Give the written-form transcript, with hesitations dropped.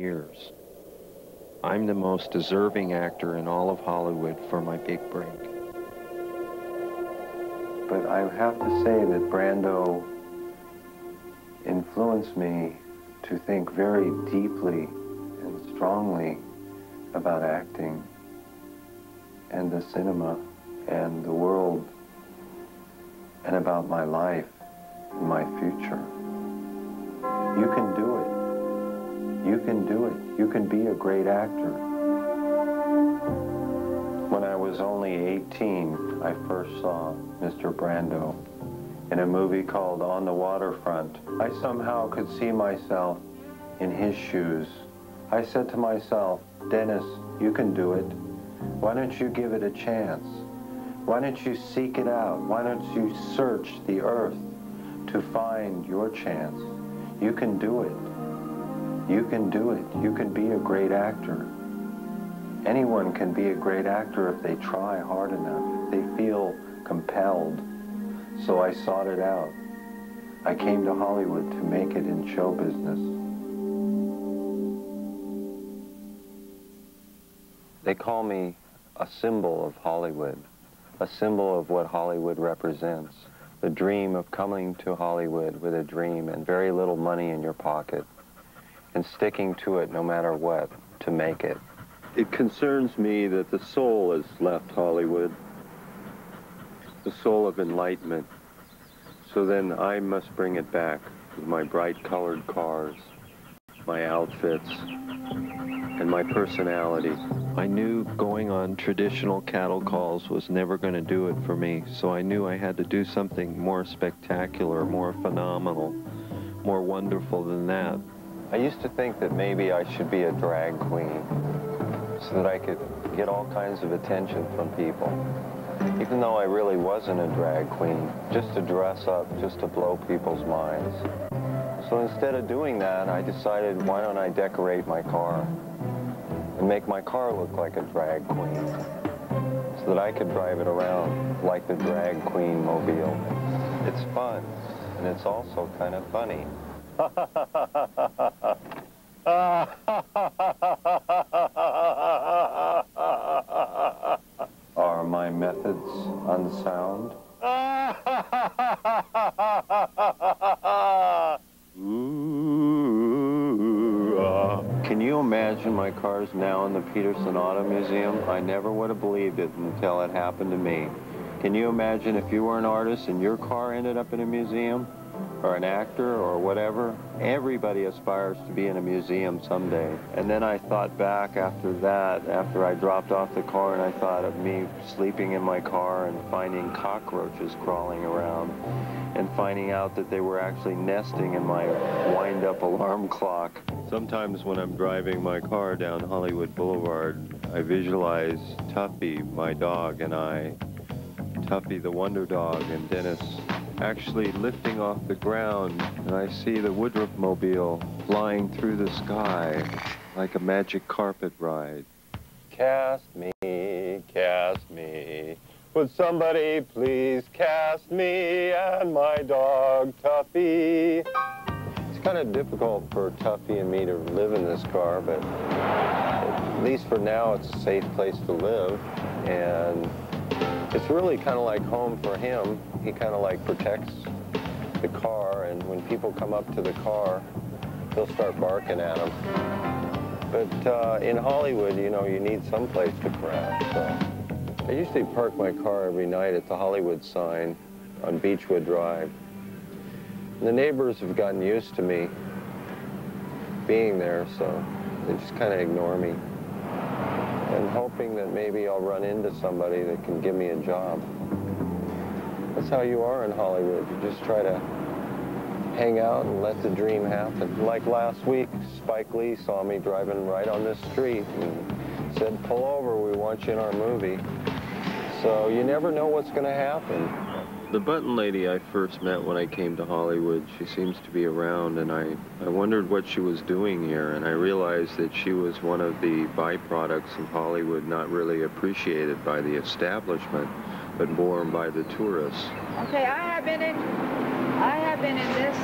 years. I'm the most deserving actor in all of Hollywood for my big break. But I have to say that Brando influenced me to think very deeply and strongly about acting and the cinema and the world and about my life and my future. You can do it. You can do it. You can be a great actor. When I was only 18, I first saw Mr. Brando in a movie called On the Waterfront. I somehow could see myself in his shoes. I said to myself, Dennis, you can do it. Why don't you give it a chance? Why don't you seek it out? Why don't you search the earth to find your chance? You can do it. You can do it. You can be a great actor. Anyone can be a great actor if they try hard enough, if they feel compelled. So I sought it out. I came to Hollywood to make it in show business. They call me a symbol of Hollywood, a symbol of what Hollywood represents. The dream of coming to Hollywood with a dream and very little money in your pocket, and sticking to it no matter what to make it. It concerns me that the soul has left Hollywood, the soul of enlightenment. So then I must bring it back with my bright colored cars, my outfits, and my personality. I knew going on traditional cattle calls was never going to do it for me, so I knew I had to do something more spectacular, more phenomenal, more wonderful than that. I used to think that maybe I should be a drag queen so that I could get all kinds of attention from people. Even though I really wasn't a drag queen, just to dress up, just to blow people's minds. So instead of doing that, I decided, why don't I decorate my car and make my car look like a drag queen so that I could drive it around like the drag queen mobile. It's fun, and it's also kind of funny. Are my methods unsound? Can you imagine my car's now in the Peterson Auto Museum? I never would have believed it until it happened to me. Can you imagine if you were an artist and your car ended up in a museum? Or an actor, or whatever? Everybody aspires to be in a museum someday. And then I thought back after that, after I dropped off the car, and I thought of me sleeping in my car and finding cockroaches crawling around, and finding out that they were actually nesting in my wind-up alarm clock. Sometimes when I'm driving my car down Hollywood Boulevard, I visualize Tuffy, my dog, and I, Tuffy the Wonder Dog, and Dennis actually lifting off the ground, and I see the Woodruff mobile flying through the sky like a magic carpet ride. Cast me, would somebody please cast me and my dog Tuffy? It's kind of difficult for Tuffy and me to live in this car, but at least for now it's a safe place to live, and it's really kind of like home for him. He kind of like protects the car, and when people come up to the car, he'll start barking at them. But in Hollywood, you know, you need some place to crash. So I usually park my car every night at the Hollywood sign on Beechwood Drive. And the neighbors have gotten used to me being there, so they just kind of ignore me. And hoping that maybe I'll run into somebody that can give me a job. That's how you are in Hollywood. You just try to hang out and let the dream happen. Like last week, Spike Lee saw me driving right on this street and said, pull over, we want you in our movie. So you never know what's going to happen. The button lady I first met when I came to Hollywood, she seems to be around, and I wondered what she was doing here, and I realized that she was one of the byproducts of Hollywood not really appreciated by the establishment, but borne by the tourists. Okay, I have been in this